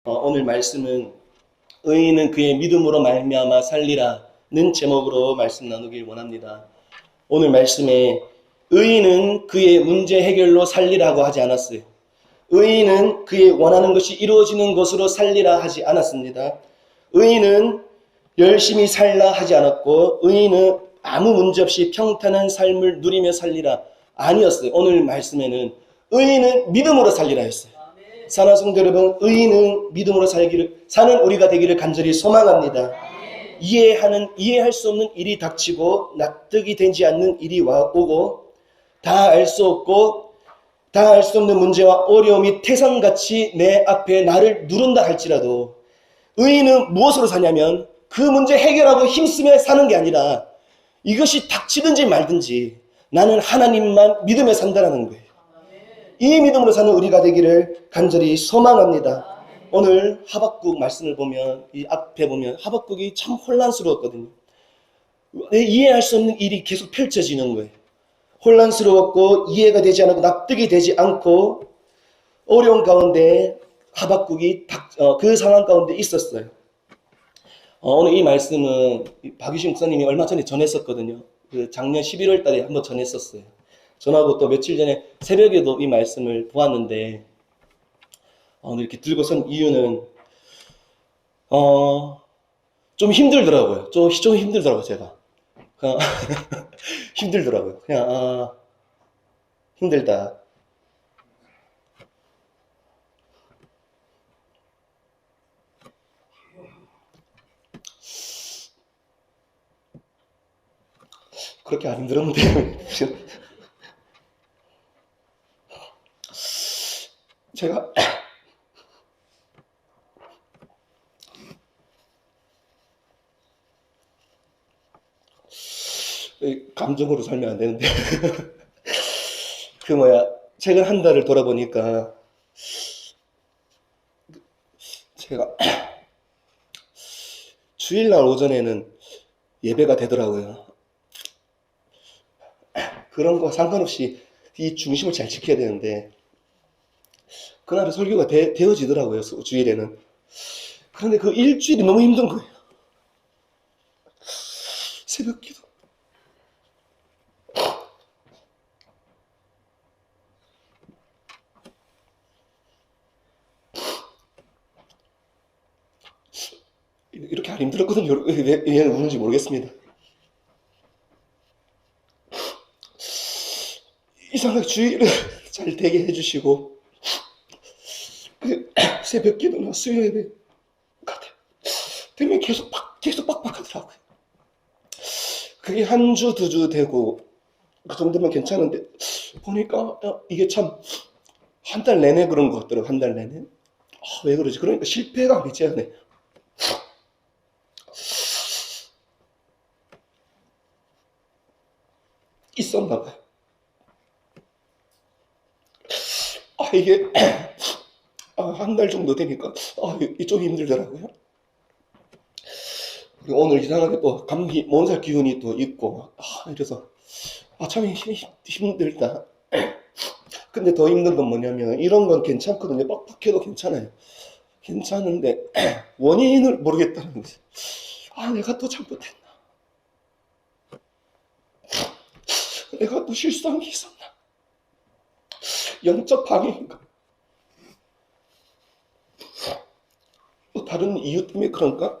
오늘 말씀은 의인은 그의 믿음으로 말미암아 살리라는 제목으로 말씀 나누길 원합니다. 오늘 말씀에 의인은 그의 문제 해결로 살리라고 하지 않았어요. 의인은 그의 원하는 것이 이루어지는 것으로 살리라 하지 않았습니다. 의인은 열심히 살라 하지 않았고, 의인은 아무 문제 없이 평탄한 삶을 누리며 살리라 아니었어요. 오늘 말씀에는 의인은 믿음으로 살리라 했어요. 사랑하는 성도 여러분, 의인은 믿음으로 사는 우리가 되기를 간절히 소망합니다. 이해할 수 없는 일이 닥치고 납득이 되지 않는 일이 오고 다 알 수 없고 다 알 수 없는 문제와 어려움이 태산같이 내 앞에 나를 누른다 할지라도 의인은 무엇으로 사냐면 그 문제 해결하고 힘쓰며 사는 게 아니라 이것이 닥치든지 말든지 나는 하나님만 믿으며 산다는 거예요. 이 믿음으로 사는 우리가 되기를 간절히 소망합니다. 오늘 하박국 말씀을 보면, 이 앞에 보면 하박국이 참 혼란스러웠거든요. 이해할 수 없는 일이 계속 펼쳐지는 거예요. 혼란스러웠고 이해가 되지 않고 납득이 되지 않고 어려운 가운데 하박국이 그 상황 가운데 있었어요. 오늘 이 말씀은 박유신 목사님이 얼마 전에 전했었거든요. 그 작년 11월 달에 한번 전했었어요. 전하고 또 며칠 전에 새벽에도 이 말씀을 보았는데, 오늘 이렇게 들고선 이유는, 좀 힘들더라고요. 좀 힘들더라고요, 제가. 그냥 힘들더라고요. 그냥, 힘들다. 그렇게 안 힘들었는데. 제가 감정으로 살면 안 되는데 최근 한 달을 돌아보니까 제가 주일날 오전에는 예배가 되더라고요. 그런 거 상관없이 이 중심을 잘 지켜야 되는데 그날은 설교가 되어지더라고요. 주일에는. 그런데 그 일주일이 너무 힘든 거예요. 새벽 기도. 이렇게 안 힘들었거든요. 왜 우는지 모르겠습니다. 이상하게 주일을 잘 되게 해주시고 새벽 기도나 수요 예배가 되면 계속 빡빡하더라고요. 그게 한 주, 두 주 되고 그 정도면 괜찮은데 보니까 이게 참 한 달 내내 그런 것 같더라고요. 한 달 내내. 왜 그러지? 그러니까 실패감이 제 안에 있었나 봐요. 이게 한 달 정도 되니까 좀 힘들더라고요. 그리고 오늘 이상하게 또 감기, 몸살 기운이 또 있고 이래서 참 힘들다. 근데 더 힘든 건 뭐냐면 이런 건 괜찮거든요. 빡빡해도 괜찮아요. 괜찮은데 원인을 모르겠다는 거죠. 내가 또 잘못했나? 내가 또 실수한 게 있었나? 영적 방해인가? 또 다른 이유 때문에 그런가?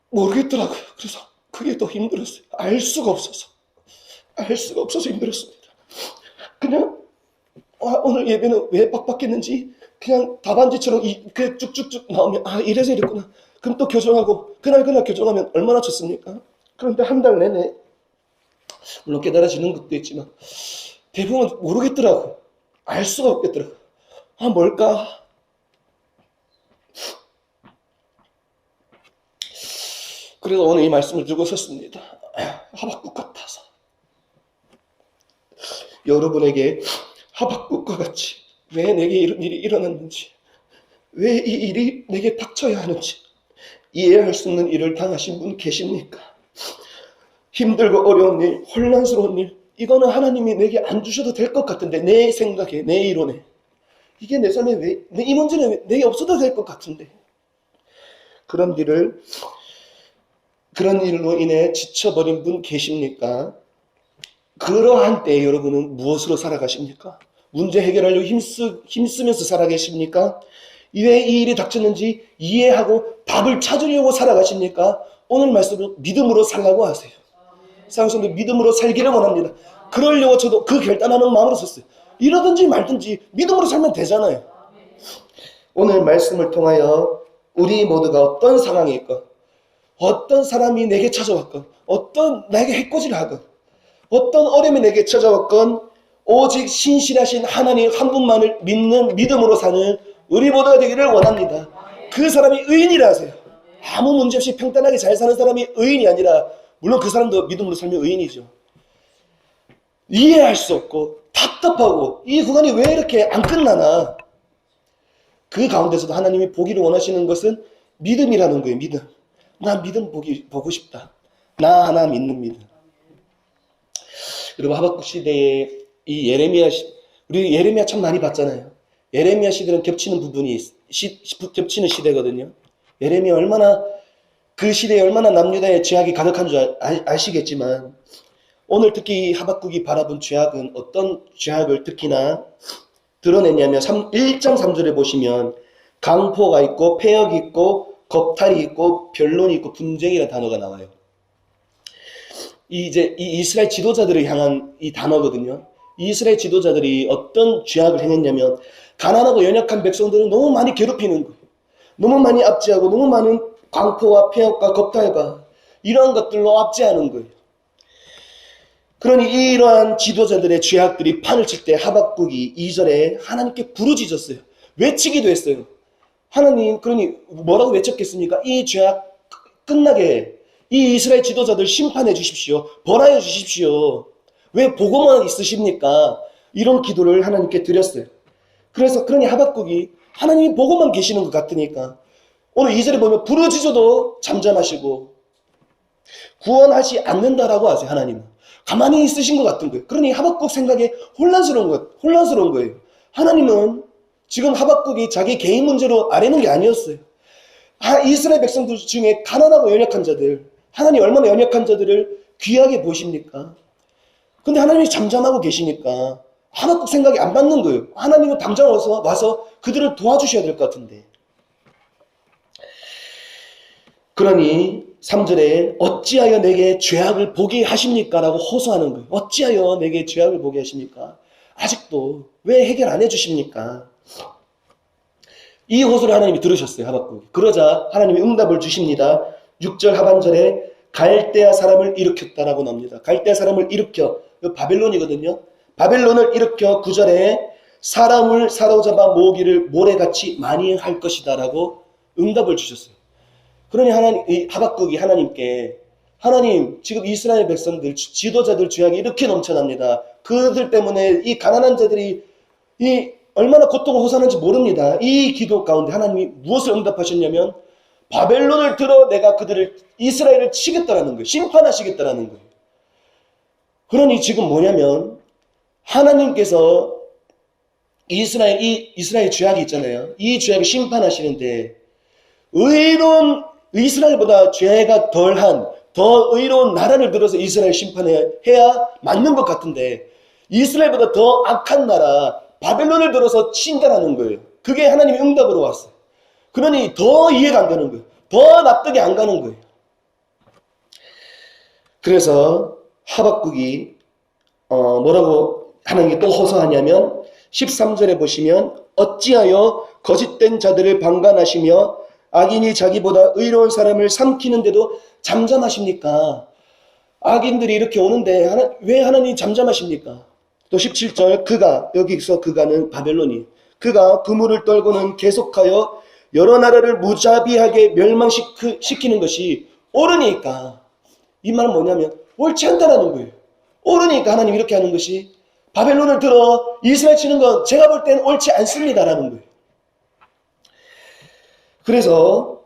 모르겠더라고요. 그래서 그게 더 힘들었어요. 알 수가 없어서 힘들었습니다. 그냥 오늘 예배는 왜 빡빡했는지 그냥 답안지처럼 그 쭉쭉쭉 나오면 이래서 이랬구나. 그럼 또 교정하고 그날 교정하면 얼마나 좋습니까? 그런데 한 달 내내 물론 깨달아지는 것도 있지만 대부분 모르겠더라고. 알 수가 없겠더라고. 뭘까? 그래서 오늘 이 말씀을 들고 섰습니다. 하박국 같아서 여러분에게 하박국과 같이 왜 내게 이런 일이 일어났는지, 왜 이 일이 내게 닥쳐야 하는지 이해할 수 없는 일을 당하신 분 계십니까? 힘들고 어려운 일, 혼란스러운 일, 이거는 하나님이 내게 안 주셔도 될 것 같은데 내 생각에, 내 이론에 이게 내 삶에 이 문제는 내게 없어도 될 것 같은데. 그런 일로 인해 지쳐버린 분 계십니까? 그러한 때에 여러분은 무엇으로 살아가십니까? 문제 해결하려고 힘쓰면서 살아계십니까? 왜 이 일이 닥쳤는지 이해하고 답을 찾으려고 살아가십니까? 오늘 말씀으로 믿음으로 살라고 하세요. 사랑성도 믿음으로 살기를 원합니다. 그러려고 저도 그 결단하는 마음으로 섰어요. 이러든지 말든지 믿음으로 살면 되잖아요. 오늘 말씀을 통하여 우리 모두가 어떤 상황에 있건, 어떤 사람이 내게 찾아왔건, 어떤 나에게 해코지를 하건, 어떤 어려움이 내게 찾아왔건, 오직 신실하신 하나님 한 분만을 믿는 믿음으로 사는 우리 모두가 되기를 원합니다. 그 사람이 의인이라 하세요. 아무 문제 없이 평탄하게 잘 사는 사람이 의인이 아니라, 물론 그 사람도 믿음으로 살면 의인이죠. 이해할 수 없고 답답하고 이 구간이 왜 이렇게 안 끝나나, 그 가운데서도 하나님이 보기를 원하시는 것은 믿음이라는 거예요. 믿음. 나 믿음 보고 싶다. 나 하나 믿는 믿음. 여러분, 하박국 시대에 이 우리 예레미야 참 많이 봤잖아요. 예레미야 시대는 겹치는 부분이 겹치는 시대거든요. 예레미야 그 시대에 얼마나 남유다의 죄악이 가득한 줄 아시겠지만, 오늘 특히 하박국이 바라본 죄악은 어떤 죄악을 특히나 드러냈냐면 1장 3절에 보시면 강포가 있고 폐역이 있고 겁탈이 있고 변론이 있고 분쟁이라는 단어가 나와요. 이 이스라엘 지도자들을 향한 이 단어거든요. 이 이스라엘 지도자들이 어떤 죄악을 행했냐면, 가난하고 연약한 백성들을 너무 많이 괴롭히는 거예요. 너무 많이 압제하고 너무 많은 광포와 폐역과 겁탈과 이러한 것들로 압제하는 거예요. 그러니 이러한 지도자들의 죄악들이 판을 칠 때 하박국이 2절에 하나님께 부르짖었어요. 외치기도 했어요. 하나님, 그러니 뭐라고 외쳤겠습니까? 이 죄악 끝나게 이 이스라엘 지도자들 심판해 주십시오. 벌하여 주십시오. 왜 보고만 있으십니까? 이런 기도를 하나님께 드렸어요. 그러니 하박국이 하나님이 보고만 계시는 것 같으니까 오늘 2절에 보면 부르짖어도 잠잠하시고 구원하지 않는다라고 하세요. 하나님은 가만히 있으신 것 같은 거예요. 그러니 하박국 생각에 혼란스러운 거예요. 하나님은 지금 하박국이 자기 개인 문제로 아뢰는 게 아니었어요. 이스라엘 백성들 중에 가난하고 연약한 자들, 하나님 얼마나 연약한 자들을 귀하게 보십니까? 근데 하나님이 잠잠하고 계시니까 하박국 생각이 안 맞는 거예요. 하나님은 당장 와서 그들을 도와주셔야 될 것 같은데. 그러니 3절에 어찌하여 내게 죄악을 보게 하십니까? 라고 호소하는 거예요. 어찌하여 내게 죄악을 보게 하십니까? 아직도 왜 해결 안 해주십니까? 이 호소를 하나님이 들으셨어요. 하박국이. 그러자 하나님이 응답을 주십니다. 6절 하반절에 갈대아 사람을 일으켰다라고 나옵니다. 갈대아 사람을 일으켜, 바벨론이거든요. 바벨론을 일으켜 9절에 사람을 사로잡아 모으기를 모래같이 많이 할 것이다 라고 응답을 주셨어요. 그러니 하박국이 하나님께, 하나님, 지금 이스라엘 백성들, 지도자들 죄악이 이렇게 넘쳐납니다. 그들 때문에 이 가난한 자들이 얼마나 고통을 호소하는지 모릅니다. 이 기도 가운데 하나님이 무엇을 응답하셨냐면, 바벨론을 들어 내가 이스라엘을 치겠다라는 거예요. 심판하시겠다라는 거예요. 그러니 지금 뭐냐면, 하나님께서 이스라엘 죄악이 있잖아요. 이 죄악을 심판하시는데, 이스라엘보다 죄가 더 의로운 나라를 들어서 이스라엘 심판해야 맞는 것 같은데, 이스라엘보다 더 악한 나라, 바벨론을 들어서 친다라는 거예요. 그게 하나님의 응답으로 왔어요. 그러니 더 이해가 안 되는 거예요. 더 납득이 안 가는 거예요. 그래서 하박국이 뭐라고 하나님께 또 호소하냐면 13절에 보시면 어찌하여 거짓된 자들을 방관하시며 악인이 자기보다 의로운 사람을 삼키는데도 잠잠하십니까? 악인들이 이렇게 오는데 왜 하나님이 잠잠하십니까? 또 17절 여기서 그가는 바벨론이 그가 그물을 떨고는 계속하여 여러 나라를 무자비하게 멸망시키는 것이 옳으니까. 이 말은 뭐냐면 옳지 않다라는 거예요. 옳으니까 하나님 이렇게 하는 것이, 바벨론을 들어 이스라엘 치는 건 제가 볼 때는 옳지 않습니다라는 거예요. 그래서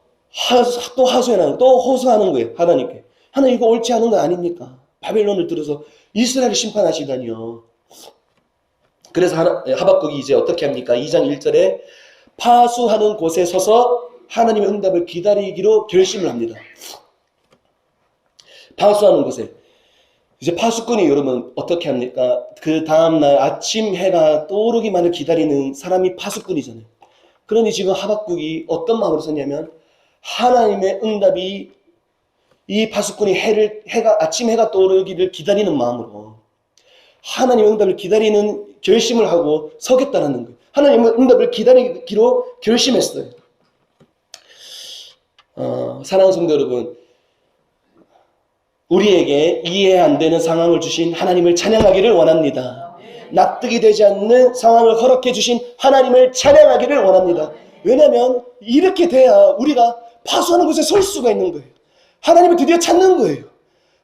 또 호소하는 거예요. 하나님께. 하나님 이거 옳지 않은 거 아닙니까? 바벨론을 들어서 이스라엘을 심판하시다니요. 그래서 하박국이 이제 어떻게 합니까? 2장 1절에 파수하는 곳에 서서 하나님의 응답을 기다리기로 결심을 합니다. 파수하는 곳에. 이제 파수꾼이 여러분 어떻게 합니까? 그 다음날 아침 해가 떠오르기만을 기다리는 사람이 파수꾼이잖아요. 그러니 지금 하박국이 어떤 마음으로 썼냐면 하나님의 응답이 이 파수꾼이 아침 해가 떠오르기를 기다리는 마음으로 하나님의 응답을 기다리는 결심을 하고 서겠다라는 거예요. 하나님의 응답을 기다리기로 결심했어요. 사랑하는 성도 여러분, 우리에게 이해 안 되는 상황을 주신 하나님을 찬양하기를 원합니다. 납득이 되지 않는 상황을 허락해 주신 하나님을 찬양하기를 원합니다. 왜냐하면 이렇게 돼야 우리가 파수하는 곳에 설 수가 있는 거예요. 하나님을 드디어 찾는 거예요.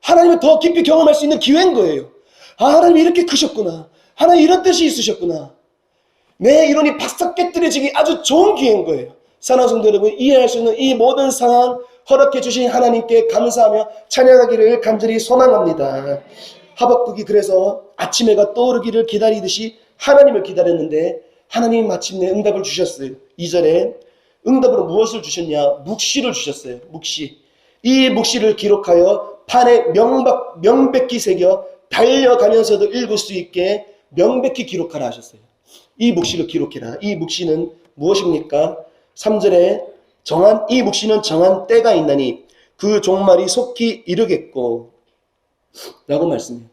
하나님을 더 깊이 경험할 수 있는 기회인 거예요. 아, 하나님이 이렇게 크셨구나. 하나님 이런 뜻이 있으셨구나. 내 이론이 바싹 깨뜨려지기 아주 좋은 기회인 거예요. 사랑하는 성도 여러분, 이해할 수 있는 이 모든 상황 허락해 주신 하나님께 감사하며 찬양하기를 간절히 소망합니다. 하박국이 그래서 아침 해가 떠오르기를 기다리듯이 하나님을 기다렸는데 하나님이 마침내 응답을 주셨어요. 2절에 응답으로 무엇을 주셨냐? 묵시를 주셨어요. 묵시. 이 묵시를 기록하여 판에 명백히 새겨 달려가면서도 읽을 수 있게 명백히 기록하라 하셨어요. 이 묵시를 기록해라. 이 묵시는 무엇입니까? 3절에 이 묵시는 정한 때가 있나니 그 종말이 속히 이르겠고 라고 말씀해요.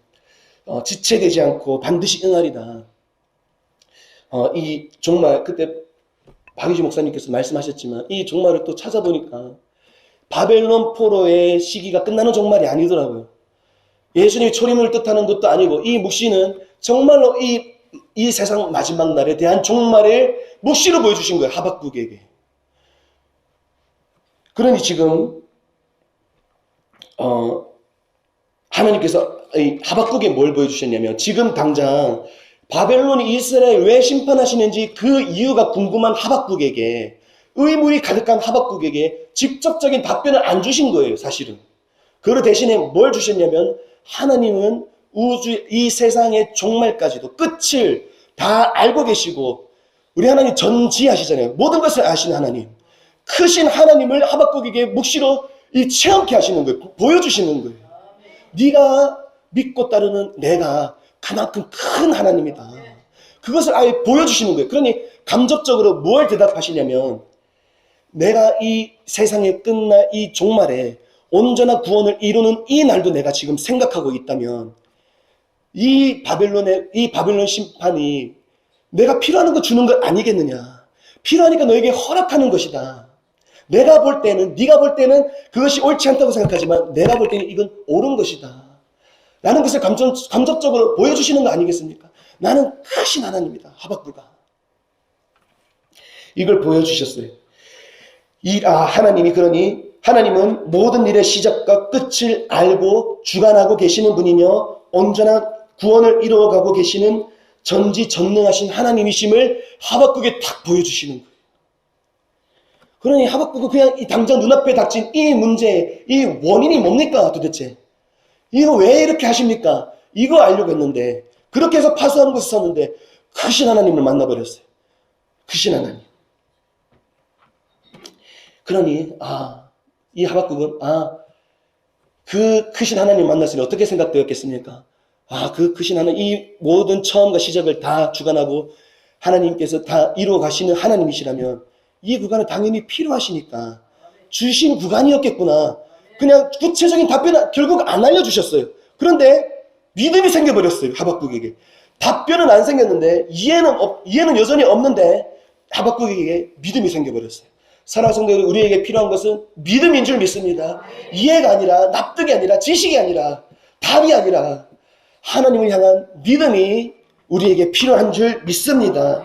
지체되지 않고 반드시 응하리다. 이 종말, 그때 박유지 목사님께서 말씀하셨지만 이 종말을 또 찾아보니까 바벨론 포로의 시기가 끝나는 종말이 아니더라고요. 예수님이 초림을 뜻하는 것도 아니고 이 묵시는 정말로 이 세상 마지막 날에 대한 종말을 묵시로 보여주신 거예요. 하박국에게. 그러니 지금 하나님께서 하박국에 뭘 보여주셨냐면 지금 당장 바벨론이 이스라엘 왜 심판하시는지 그 이유가 궁금한 하박국에게, 의문이 가득한 하박국에게 직접적인 답변을 안 주신 거예요. 사실은. 그 대신에 뭘 주셨냐면 하나님은 이 세상의 종말까지도 끝을 다 알고 계시고, 우리 하나님 전지하시잖아요. 모든 것을 아시는 하나님, 크신 하나님을 하박국에게 묵시로 체험케 하시는 거예요. 보여주시는 거예요. 네가 믿고 따르는 내가 그만큼 큰 하나님이다. 그것을 아예 보여주시는 거예요. 그러니 감접적으로 뭘 대답하시냐면, 내가 이 세상에 끝날 이 종말에 온전한 구원을 이루는 이 날도 내가 지금 생각하고 있다면 이 바벨론 심판이 내가 필요한 거 주는 것 아니겠느냐. 필요하니까 너에게 허락하는 것이다. 내가 볼 때는, 네가 볼 때는 그것이 옳지 않다고 생각하지만 내가 볼 때는 이건 옳은 것이다 라는 것을 감정적으로 보여주시는 거 아니겠습니까? 나는 크신 하나님이다. 하박국아, 이걸 보여주셨어요. 하나님이, 그러니 하나님은 모든 일의 시작과 끝을 알고 주관하고 계시는 분이며 온전한 구원을 이루어가고 계시는 전지전능하신 하나님이심을 하박국에 딱 보여주시는 거예요. 그러니 하박국은 그냥 당장 눈앞에 닥친 이 문제의 이 원인이 뭡니까 도대체? 이거 왜 이렇게 하십니까? 이거 알려고 했는데, 그렇게 해서 파수하는 곳에 섰는데 크신 하나님을 만나버렸어요. 크신 하나님. 그러니 이 하박국은 그 크신 하나님 만났으니 어떻게 생각되었겠습니까? 그 크신 하나님, 이 모든 처음과 시작을 다 주관하고 하나님께서 다 이루어 가시는 하나님이시라면 이 구간은 당연히 필요하시니까 주신 구간이었겠구나. 그냥 구체적인 답변은 결국 안 알려주셨어요. 그런데 믿음이 생겨버렸어요. 하박국에게. 답변은 안 생겼는데 이해는 여전히 없는데 하박국에게 믿음이 생겨버렸어요. 사랑하는 성도 여러분, 우리에게 필요한 것은 믿음인 줄 믿습니다. 이해가 아니라, 납득이 아니라, 지식이 아니라, 답이 아니라 하나님을 향한 믿음이 우리에게 필요한 줄 믿습니다.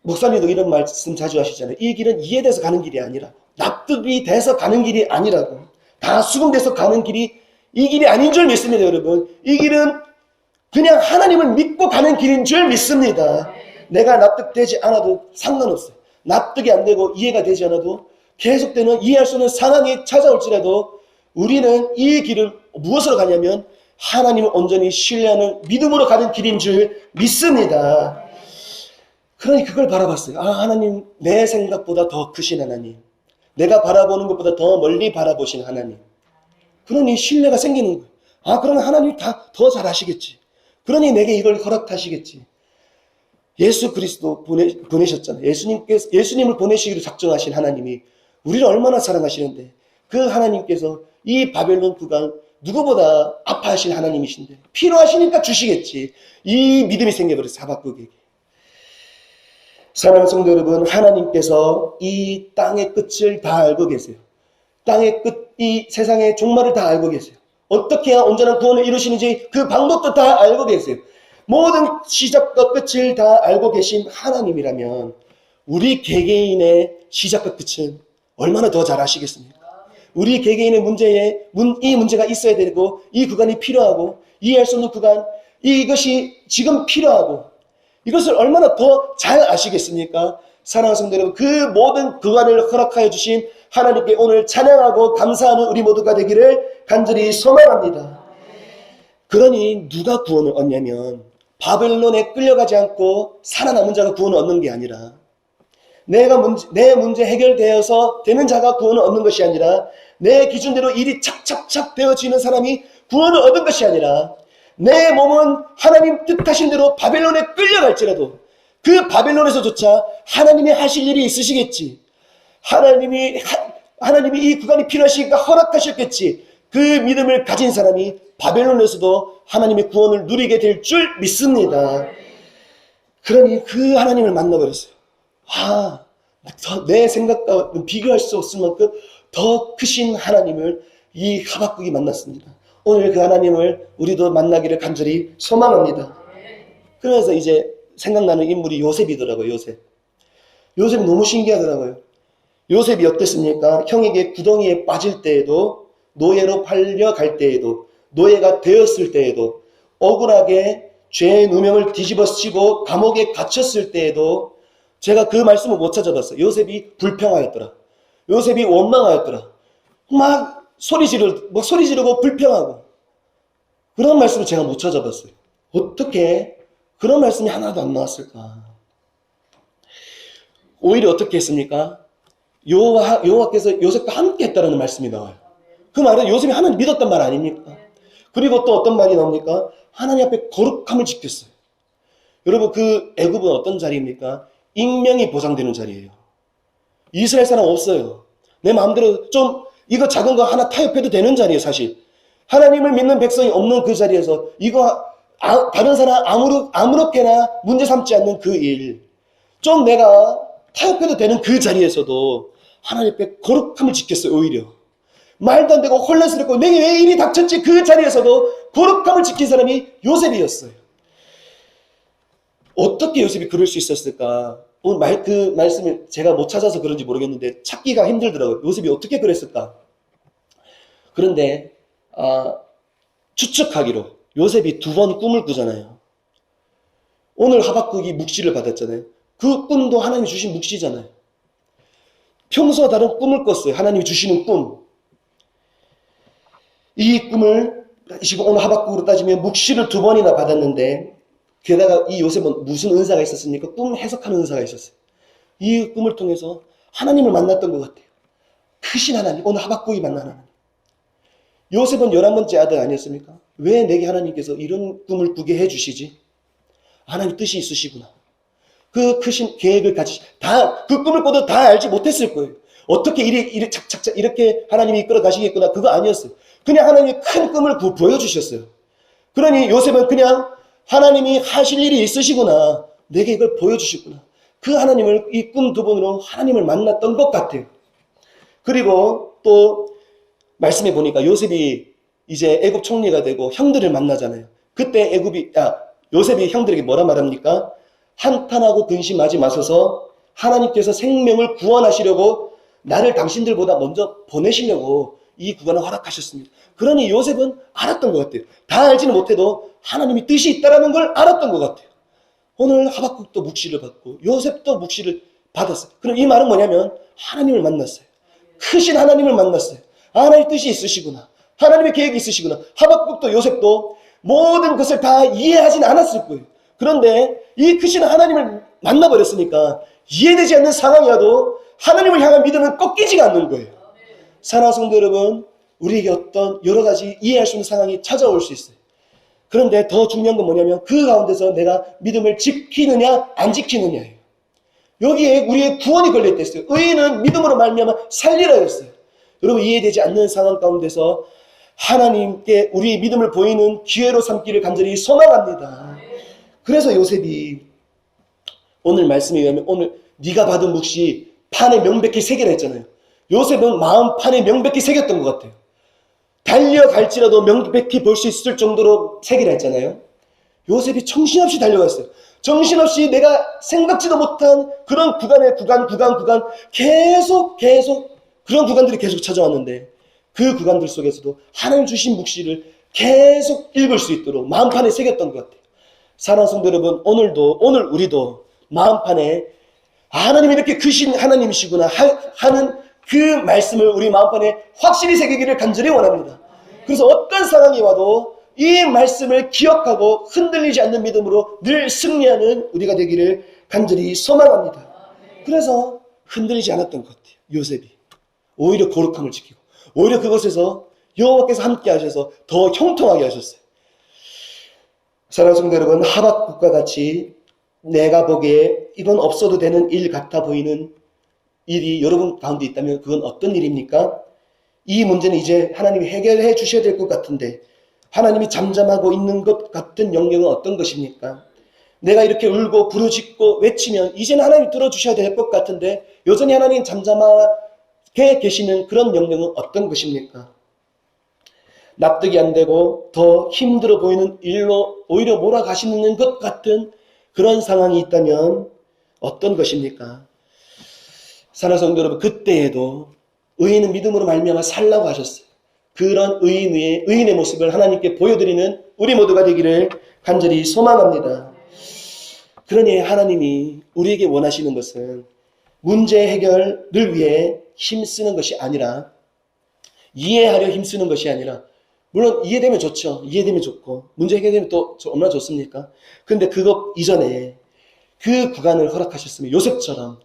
목사님도 이런 말씀 자주 하시잖아요. 이 길은 이해돼서 가는 길이 아니라, 납득이 돼서 가는 길이 아니라고. 다 수긍돼서 가는 길이 이 길이 아닌 줄 믿습니다. 여러분, 이 길은 그냥 하나님을 믿고 가는 길인 줄 믿습니다. 내가 납득되지 않아도 상관없어요. 납득이 안 되고 이해가 되지 않아도 계속되는 이해할 수 없는 상황이 찾아올지라도 우리는 이 길을 무엇으로 가냐면 하나님을 온전히 신뢰하는 믿음으로 가는 길인 줄 믿습니다. 그러니 그걸 바라봤어요. 하나님, 내 생각보다 더 크신 하나님. 내가 바라보는 것보다 더 멀리 바라보신 하나님. 그러니 신뢰가 생기는 거예요. 그러면 하나님이 다 더 잘하시겠지. 그러니 내게 이걸 허락하시겠지. 예수 그리스도 보내셨잖아요. 예수님을 보내시기로 작정하신 하나님이 우리를 얼마나 사랑하시는데, 그 하나님께서 이 바벨론 국왕 누구보다 아파하신 하나님이신데 필요하시니까 주시겠지. 이 믿음이 생겨버렸어요. 하박국에게. 사랑하는 성도 여러분, 하나님께서 이 땅의 끝을 다 알고 계세요. 땅의 끝, 이 세상의 종말을 다 알고 계세요. 어떻게 해야 온전한 구원을 이루시는지 그 방법도 다 알고 계세요. 모든 시작과 끝을 다 알고 계신 하나님이라면 우리 개개인의 시작과 끝은 얼마나 더 잘 아시겠습니까? 우리 개개인의 이 문제가 있어야 되고, 이 구간이 필요하고, 이해할 수 없는 구간, 이것이 지금 필요하고, 이것을 얼마나 더 잘 아시겠습니까? 사랑하는 성도 여러분, 그 모든 구간을 허락하여 주신 하나님께 오늘 찬양하고 감사하는 우리 모두가 되기를 간절히 소망합니다. 그러니 누가 구원을 얻냐면 바벨론에 끌려가지 않고 살아남은 자가 구원을 얻는 게 아니라, 내 문제 해결되어서 되는 자가 구원을 얻는 것이 아니라, 내 기준대로 일이 착착착 되어지는 사람이 구원을 얻은 것이 아니라, 내 몸은 하나님 뜻하신 대로 바벨론에 끌려갈지라도 그 바벨론에서조차 하나님이 하실 일이 있으시겠지. 하나님이 이 구간이 필요하시니까 허락하셨겠지. 그 믿음을 가진 사람이 바벨론에서도 하나님의 구원을 누리게 될 줄 믿습니다. 그러니 그 하나님을 만나버렸어요. 내 생각과 비교할 수 없을 만큼 더 크신 하나님을 이 하박국이 만났습니다. 오늘 그 하나님을 우리도 만나기를 간절히 소망합니다. 그래서 이제 생각나는 인물이 요셉이더라고요. 요셉이 너무 신기하더라고요. 요셉이 어땠습니까? 형에게 구덩이에 빠질 때에도, 노예로 팔려갈 때에도, 노예가 되었을 때에도, 억울하게 죄의 누명을 뒤집어쓰고 감옥에 갇혔을 때에도 제가 그 말씀을 못 찾아봤어요. 요셉이 불평하였더라. 요셉이 원망하였더라. 막 소리 지르고 불평하고. 그런 말씀을 제가 못 찾아봤어요. 어떻게 그런 말씀이 하나도 안 나왔을까? 오히려 어떻게 했습니까? 여호와께서 요셉과 함께 했다라는 말씀이 나와요. 그 말은 요셉이 하나님 믿었단 말 아닙니까? 그리고 또 어떤 말이 나옵니까? 하나님 앞에 거룩함을 지켰어요. 여러분, 그 애굽은 어떤 자리입니까? 익명이 보장되는 자리예요. 이스라엘 사람 없어요. 내 마음대로 좀 이거 작은 거 하나 타협해도 되는 자리예요. 사실 하나님을 믿는 백성이 없는 그 자리에서 이거 다른 사람 아무렇게나 문제 삼지 않는 그 일, 좀 내가 타협해도 되는 그 자리에서도 하나님 앞에 거룩함을 지켰어요. 오히려 말도 안 되고 혼란스럽고 내게 왜 일이 닥쳤지, 그 자리에서도 거룩함을 지킨 사람이 요셉이었어요. 어떻게 요셉이 그럴 수 있었을까? 오늘 그 말씀을 제가 못 찾아서 그런지 모르겠는데 찾기가 힘들더라고요. 요셉이 어떻게 그랬을까? 그런데 추측하기로 요셉이 2번 꿈을 꾸잖아요. 오늘 하박국이 묵시를 받았잖아요. 그 꿈도 하나님이 주신 묵시잖아요. 평소와 다른 꿈을 꿨어요. 하나님이 주시는 꿈. 이 꿈을 지금 오늘 하박국으로 따지면 묵시를 2번이나 받았는데, 게다가 이 요셉은 무슨 은사가 있었습니까? 꿈 해석하는 은사가 있었어요. 이 꿈을 통해서 하나님을 만났던 것 같아요. 크신 하나님, 오늘 하박국이 만난 하나님. 요셉은 11번째 아들 아니었습니까? 왜 내게 하나님께서 이런 꿈을 꾸게 해주시지? 하나님 뜻이 있으시구나. 그 크신 계획을 그 꿈을 꿔도 다 알지 못했을 거예요. 어떻게 이리 착착착 이렇게 하나님이 이끌어 가시겠구나. 그거 아니었어요. 그냥 하나님이 큰 꿈을 보여주셨어요. 그러니 요셉은 그냥 하나님이 하실 일이 있으시구나. 내게 이걸 보여주셨구나. 그 하나님을 이 꿈 2번으로 하나님을 만났던 것 같아요. 그리고 또 말씀해 보니까 요셉이 이제 애굽 총리가 되고 형들을 만나잖아요. 그때 요셉이 형들에게 뭐라 말합니까? 한탄하고 근심하지 마소서, 하나님께서 생명을 구원하시려고 나를 당신들보다 먼저 보내시려고 이 구간을 허락하셨습니다. 그러니 요셉은 알았던 것 같아요. 다 알지는 못해도 하나님이 뜻이 있다는 걸 알았던 것 같아요. 오늘 하박국도 묵시를 받고 요셉도 묵시를 받았어요. 그럼 이 말은 뭐냐면 하나님을 만났어요. 크신 하나님을 만났어요. 하나님의 뜻이 있으시구나. 하나님의 계획이 있으시구나. 하박국도 요셉도 모든 것을 다 이해하진 않았을 거예요. 그런데 이 크신 하나님을 만나버렸으니까 이해되지 않는 상황이 와도 하나님을 향한 믿음은 꺾이지가 않는 거예요. 사랑하는 성도 여러분, 우리에게 어떤 여러 가지 이해할 수 있는 상황이 찾아올 수 있어요. 그런데 더 중요한 건 뭐냐면 그 가운데서 내가 믿음을 지키느냐 안 지키느냐예요. 여기에 우리의 구원이 걸려있댔어요. 의인은 믿음으로 말미암아 살리라였어요. 여러분, 이해되지 않는 상황 가운데서 하나님께 우리의 믿음을 보이는 기회로 삼기를 간절히 소망합니다. 그래서 요셉이 오늘 말씀에 의하면 오늘 네가 받은 몫이 판에 명백히 새기라 했잖아요. 요셉은 마음 판에 명백히 새겼던 것 같아요. 달려갈지라도 명백히 볼 수 있을 정도로 새기라 했잖아요. 요셉이 정신없이 달려갔어요. 정신없이 내가 생각지도 못한 그런 구간 계속 그런 구간들이 계속 찾아왔는데 그 구간들 속에서도 하나님 주신 묵시를 계속 읽을 수 있도록 마음판에 새겼던 것 같아요. 사랑하는 성도 여러분, 오늘 우리도 마음판에 하나님이 이렇게 크신 하나님이시구나 하는 그 말씀을 우리 마음판에 확실히 새기기를 간절히 원합니다. 그래서 어떤 상황이 와도 이 말씀을 기억하고 흔들리지 않는 믿음으로 늘 승리하는 우리가 되기를 간절히 소망합니다. 그래서 흔들리지 않았던 것 같아요. 요셉이 오히려 거룩함을 지키고 오히려 그것에서 여호와께서 함께 하셔서 더 형통하게 하셨어요. 사랑하는 성도 여러분, 하박국과 같이 내가 보기에 이건 없어도 되는 일 같아 보이는 일이 여러분 가운데 있다면 그건 어떤 일입니까? 이 문제는 이제 하나님이 해결해 주셔야 될 것 같은데 하나님이 잠잠하고 있는 것 같은 영역은 어떤 것입니까? 내가 이렇게 울고 부르짖고 외치면 이제는 하나님이 들어주셔야 될 것 같은데 여전히 하나님 잠잠하게 계시는 그런 영역은 어떤 것입니까? 납득이 안 되고 더 힘들어 보이는 일로 오히려 몰아가시는 것 같은 그런 상황이 있다면 어떤 것입니까? 사랑하는 성도 여러분, 그때에도 의인은 믿음으로 말미암아 살라고 하셨어요. 그런 의인의 모습을 하나님께 보여드리는 우리 모두가 되기를 간절히 소망합니다. 그러니 하나님이 우리에게 원하시는 것은 문제 해결을 위해 힘쓰는 것이 아니라 이해하려 힘쓰는 것이 아니라 물론 이해되면 좋죠. 이해되면 좋고 문제 해결되면 또 얼마나 좋습니까? 그런데 그것 이전에 그 구간을 허락하셨으면 요셉처럼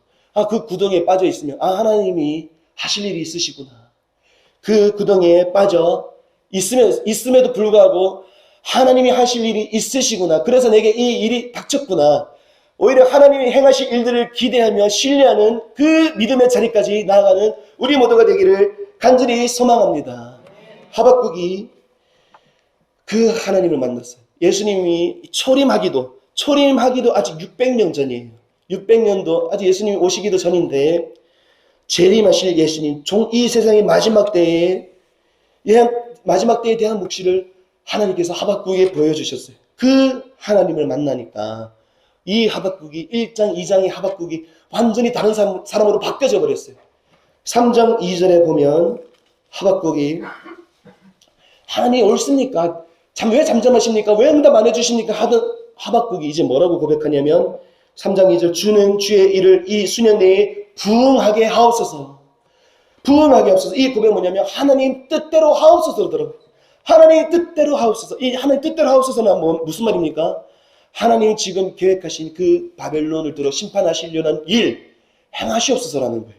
그 구덩이에 빠져 있으면 하나님이 하실 일이 있으시구나. 그 구덩이에 빠져 있음에도 불구하고 하나님이 하실 일이 있으시구나. 그래서 내게 이 일이 닥쳤구나. 오히려 하나님이 행하실 일들을 기대하며 신뢰하는 그 믿음의 자리까지 나아가는 우리 모두가 되기를 간절히 소망합니다. 하박국이 그 하나님을 만났어요. 예수님이 초림하기도 아직 600년 전이에요. 600년도 아직 예수님이 오시기도 전인데 재림하실 예수님, 이 세상의 마지막 때에 대한 묵시를 하나님께서 하박국에 보여주셨어요. 그 하나님을 만나니까 이 하박국이 1장, 2장의 하박국이 완전히 다른 사람으로 바뀌어져 버렸어요. 3장 2절에 보면 하박국이 하나님 옳습니까? 왜 잠잠하십니까? 왜 응답 안 해주십니까? 하던 하박국이 이제 뭐라고 고백하냐면 3장 2절 주는 주의 일을 이 수년 내에 부응하게 하옵소서. 부응하게 하옵소서. 이 고백은 뭐냐면 하나님 뜻대로 하옵소서 그러더라고요. 하나님 뜻대로 하옵소서. 이 하나님 뜻대로 하옵소서는 무슨 말입니까? 하나님이 지금 계획하신 그 바벨론을 들어 심판하시려는 일 행하시옵소서라는 거예요.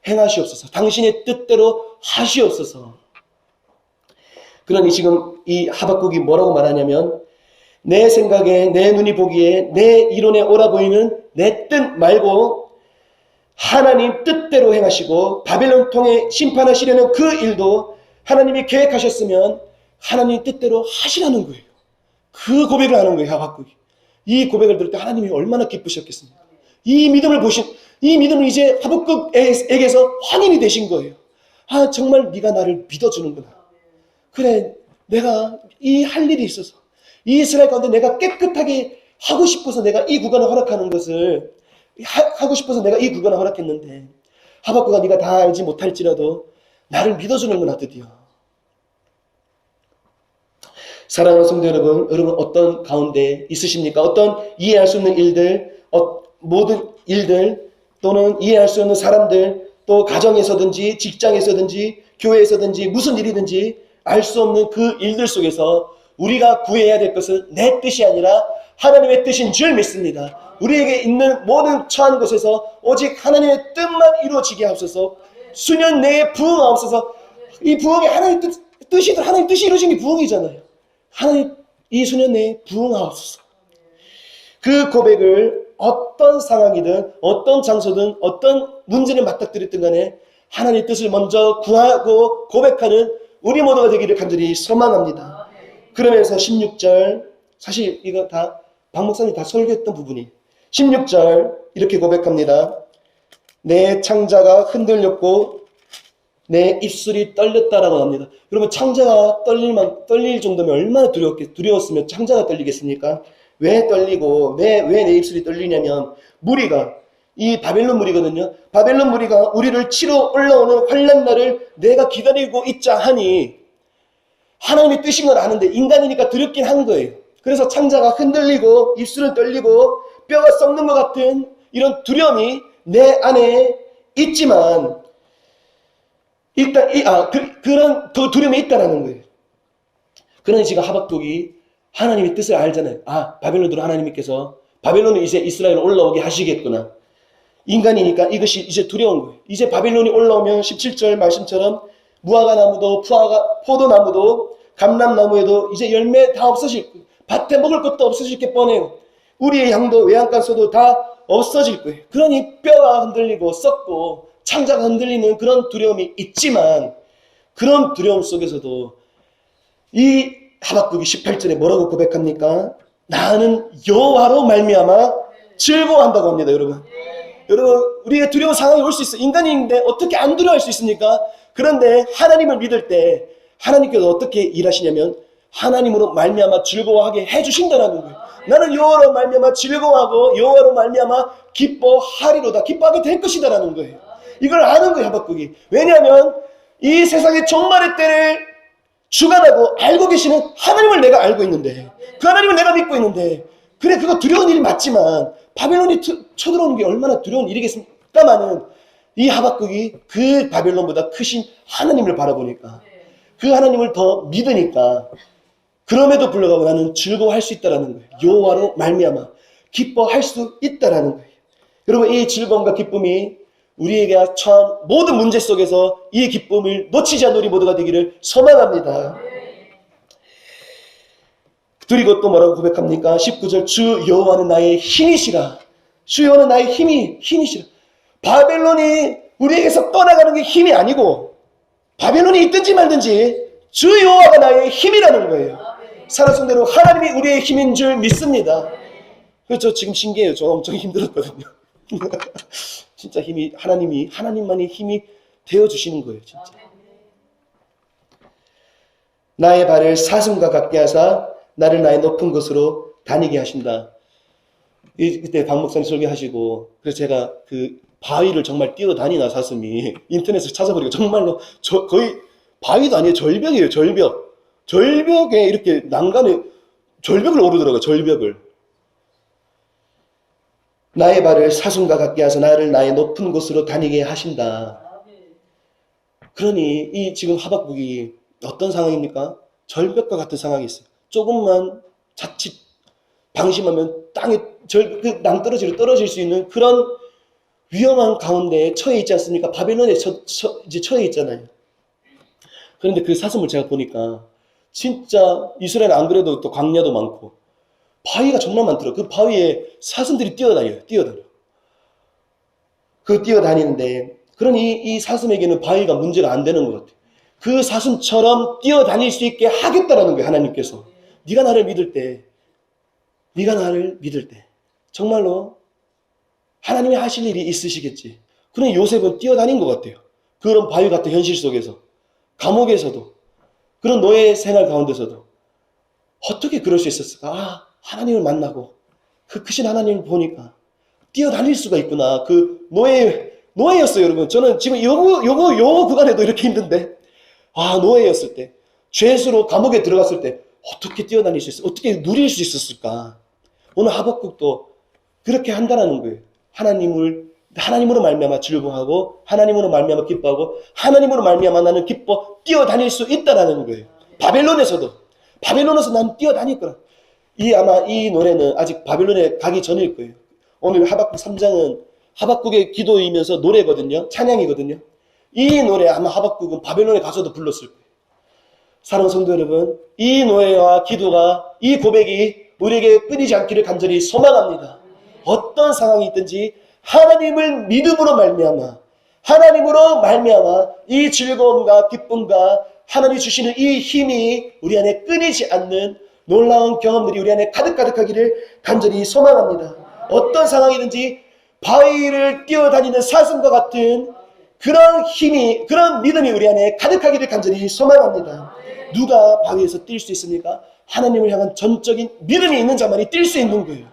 행하시옵소서. 당신의 뜻대로 하시옵소서. 그러니 지금 이 하박국이 뭐라고 말하냐면 내 생각에 내 눈이 보기에 내 이론에 옳아 보이는 내 뜻 말고 하나님 뜻대로 행하시고 바벨론 통해 심판하시려는 그 일도 하나님이 계획하셨으면 하나님 뜻대로 하시라는 거예요. 그 고백을 하는 거예요. 하박국이. 이 고백을 들을 때 하나님이 얼마나 기쁘셨겠습니까? 이 믿음을 이제 하박국에게서 확인이 되신 거예요. 정말 네가 나를 믿어주는구나. 그래, 내가 이 할 일이 있어서 이 이스라엘 가운데 내가 깨끗하게 하고 싶어서 내가 이 구간을 허락하는 것을 하고 싶어서 내가 이 구간을 허락했는데 하박국아 네가 다 알지 못할지라도 나를 믿어주는구나 드디어. 사랑하는 성도 여러분 어떤 가운데 있으십니까? 어떤 이해할 수 없는 일들, 모든 일들 또는 이해할 수 없는 사람들 또 가정에서든지 직장에서든지 교회에서든지 무슨 일이든지 알 수 없는 그 일들 속에서 우리가 구해야 될 것은 내 뜻이 아니라 하나님의 뜻인 줄 믿습니다. 우리에게 있는 모든 처한 곳에서 오직 하나님의 뜻만 이루어지게 하옵소서. 수년 내에 부흥하옵소서. 이 부흥이 하나님 뜻이든 하나님 뜻이 이루어진 게 부흥이잖아요. 하나님 이 수년 내에 부흥하옵소서. 그 고백을 어떤 상황이든 어떤 장소든 어떤 문제를 맞닥뜨렸든 간에 하나님의 뜻을 먼저 구하고 고백하는 우리 모두가 되기를 간절히 소망합니다. 그러면서 16절, 사실 이거 다 박 목사님이 다 설교했던 부분이 16절 이렇게 고백합니다. 내 창자가 흔들렸고 내 입술이 떨렸다라고 합니다. 여러분 창자가 떨릴 정도면 얼마나 두려웠으면 창자가 떨리겠습니까? 왜 떨리고 왜 내 입술이 떨리냐면 무리가 이 바벨론 무리거든요. 바벨론 무리가 우리를 치러 올라오는 환난 날을 내가 기다리고 있자 하니 하나님의 뜻인 걸 아는데 인간이니까 두렵긴 한 거예요. 그래서 창자가 흔들리고 입술은 떨리고 뼈가 썩는 것 같은 이런 두려움이 내 안에 있지만 일단 그런 그 두려움이 있다라는 거예요. 그러니 지금 하박국이 하나님의 뜻을 알잖아요. 바벨론으로 하나님께서 바벨론은 이제 이스라엘을 올라오게 하시겠구나. 인간이니까 이것이 이제 두려운 거예요. 이제 바벨론이 올라오면 17절 말씀처럼 무화과 나무도 포도나무도 감람나무에도 이제 열매 다 없어질 거예요. 밭에 먹을 것도 없어질 게 뻔해요. 우리의 양도 외양간소도 다 없어질 거예요. 그러니 뼈가 흔들리고 썩고 창자가 흔들리는 그런 두려움이 있지만 그런 두려움 속에서도 이 하박국이 18절에 뭐라고 고백합니까? 나는 여호와로 말미암아 즐거워한다고 합니다. 여러분 우리가 두려운 상황이 올 수 있어요. 인간인데 어떻게 안 두려워할 수 있습니까? 그런데 하나님을 믿을 때 하나님께서 어떻게 일하시냐면 하나님으로 말미암아 즐거워하게 해주신다는 거예요. 나는 여호와로 말미암아 즐거워하고 여호와로 말미암아 기뻐하리로다. 기뻐하게 될 것이다라는 거예요. 이걸 아는 거예요. 하박국이. 왜냐하면 이 세상의 종말의 때를 주관하고 알고 계시는 하나님을 내가 알고 있는데 그 하나님을 내가 믿고 있는데 그래 그거 두려운 일이 맞지만 바벨론이 쳐들어오는 게 얼마나 두려운 일이겠습니까마는 이 하박국이 그 바벨론보다 크신 하나님을 바라보니까 그 하나님을 더 믿으니까 그럼에도 불구하고 나는 즐거워할 수 있다는 거예요. 여호와로 말미암아 기뻐할 수 있다는 거예요. 여러분 이 즐거움과 기쁨이 우리에게 처한 모든 문제 속에서 이 기쁨을 놓치지 않는 우리 모두가 되기를 소망합니다. 그리고 또 뭐라고 고백합니까? 19절 주 여호와는 나의 힘이시라. 주 여호와는 나의 힘이시라. 바벨론이 우리에게서 떠나가는 게 힘이 아니고 바벨론이 있든지 말든지 주 여호와가 나의 힘이라는 거예요. 살아선 대로 하나님이 우리의 힘인 줄 믿습니다. 그래서 지금 신기해요. 저 엄청 힘들었거든요. 진짜 하나님만이 힘이 되어주시는 거예요. 진짜. 나의 발을 사슴과 같게 하사 나를 나의 높은 곳으로 다니게 하신다. 그때 박 목사님 설교하시고 그래서 제가 그 바위를 정말 뛰어다니나 사슴이 인터넷에서 찾아보니까 정말로 거의 바위도 아니에요. 절벽이에요. 절벽에 이렇게 난간에 절벽을 오르더라고요. 절벽을. 나의 발을 사슴과 같게 하사 나를 나의 높은 곳으로 다니게 하신다. 그러니 이 지금 하박국이 어떤 상황입니까? 절벽과 같은 상황이 있어요. 조금만 자칫 방심하면 땅에 낭떠러지로 떨어질 수 있는 그런 위험한 가운데 처해 있지 않습니까? 바벨론에 이제 처해 있잖아요. 그런데 그 사슴을 제가 보니까 진짜 이스라엘 안 그래도 또 광야도 많고 바위가 정말 많더라고요. 그 바위에 사슴들이 뛰어다녀요. 뛰어다니는데 그러니 이 사슴에게는 바위가 문제가 안 되는 것 같아요. 그 사슴처럼 뛰어다닐 수 있게 하겠다라는 거예요. 하나님께서. 네가 나를 믿을 때 정말로 하나님이 하실 일이 있으시겠지. 그러니 요셉은 뛰어다닌 것 같아요. 그런 바위 같은 현실 속에서 감옥에서도 그런 노예 생활 가운데서도 어떻게 그럴 수 있었을까? 하나님을 만나고 그 크신 하나님을 보니까 뛰어다닐 수가 있구나. 그 노예였어요, 여러분. 저는 지금 요 구간에도 이렇게 힘든데 노예였을 때 죄수로 감옥에 들어갔을 때 어떻게 뛰어다닐 수 있었을까? 어떻게 누릴 수 있었을까? 오늘 하박국도 그렇게 한다라는 거예요. 하나님을 하나님으로 말미암아 즐거워하고 하나님으로 말미암아 기뻐하고 하나님으로 말미암아 나는 기뻐 뛰어다닐 수 있다라는 거예요. 바벨론에서 난 뛰어다닐 거라. 아마 이 노래는 아직 바벨론에 가기 전일 거예요. 오늘 하박국 3장은 하박국의 기도이면서 노래거든요. 찬양이거든요. 이 노래 아마 하박국은 바벨론에 가서도 불렀을 거예요. 사랑하는 성도 여러분, 이 노래와 기도가, 이 고백이 우리에게 끊이지 않기를 간절히 소망합니다. 어떤 상황이 있든지 하나님을 믿음으로 말미암아, 하나님으로 말미암아 이 즐거움과 기쁨과 하나님이 주시는 이 힘이 우리 안에 끊이지 않는 놀라운 경험들이 우리 안에 가득가득하기를 간절히 소망합니다. 어떤 상황이든지 바위를 뛰어다니는 사슴과 같은 그런 힘이, 그런 믿음이 우리 안에 가득하기를 간절히 소망합니다. 누가 바위에서 뛸 수 있습니까? 하나님을 향한 전적인 믿음이 있는 자만이 뛸 수 있는 거예요.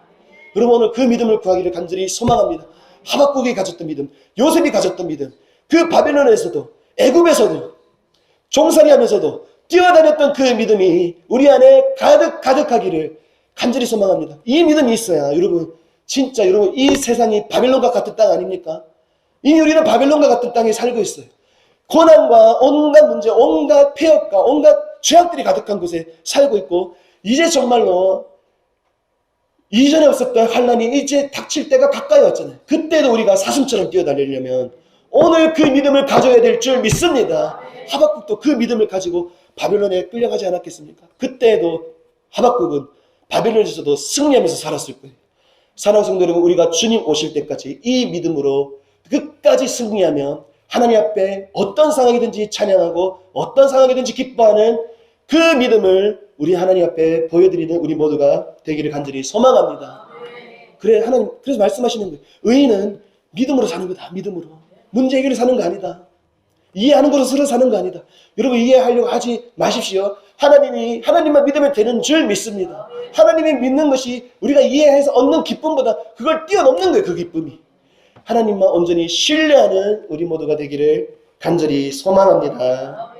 여러분 오늘 그 믿음을 구하기를 간절히 소망합니다. 하박국이 가졌던 믿음, 요셉이 가졌던 믿음, 그 바벨론에서도 애굽에서도 종살이 하면서도 뛰어다녔던 그 믿음이 우리 안에 가득하기를 간절히 소망합니다. 이 믿음이 있어야 여러분 진짜 여러분 이 세상이 바벨론과 같은 땅 아닙니까? 이미 우리는 바벨론과 같은 땅에 살고 있어요. 고난과 온갖 문제, 온갖 폐역과 온갖 죄악들이 가득한 곳에 살고 있고 이제 정말로 이전에 없었던 환난이 이제 닥칠 때가 가까이 왔잖아요. 그때도 우리가 사슴처럼 뛰어다니려면 오늘 그 믿음을 가져야 될 줄 믿습니다. 하박국도 그 믿음을 가지고 바벨론에 끌려가지 않았겠습니까? 그때도 하박국은 바벨론에서도 승리하면서 살았을 거예요. 사랑하는 성도 여러분, 우리가 주님 오실 때까지 이 믿음으로 끝까지 승리하면 하나님 앞에 어떤 상황이든지 찬양하고 어떤 상황이든지 기뻐하는 그 믿음을 우리 하나님 앞에 보여드리는 우리 모두가 되기를 간절히 소망합니다. 그래서 말씀하시는 거예요. 의인은 믿음으로 사는 거다. 믿음으로. 문제 해결을 사는 거 아니다. 이해하는 것으로 사는 거 아니다. 여러분 이해하려고 하지 마십시오. 하나님만 믿으면 되는 줄 믿습니다. 하나님이 믿는 것이 우리가 이해해서 얻는 기쁨보다 그걸 뛰어넘는 거예요. 그 기쁨이. 하나님만 온전히 신뢰하는 우리 모두가 되기를 간절히 소망합니다.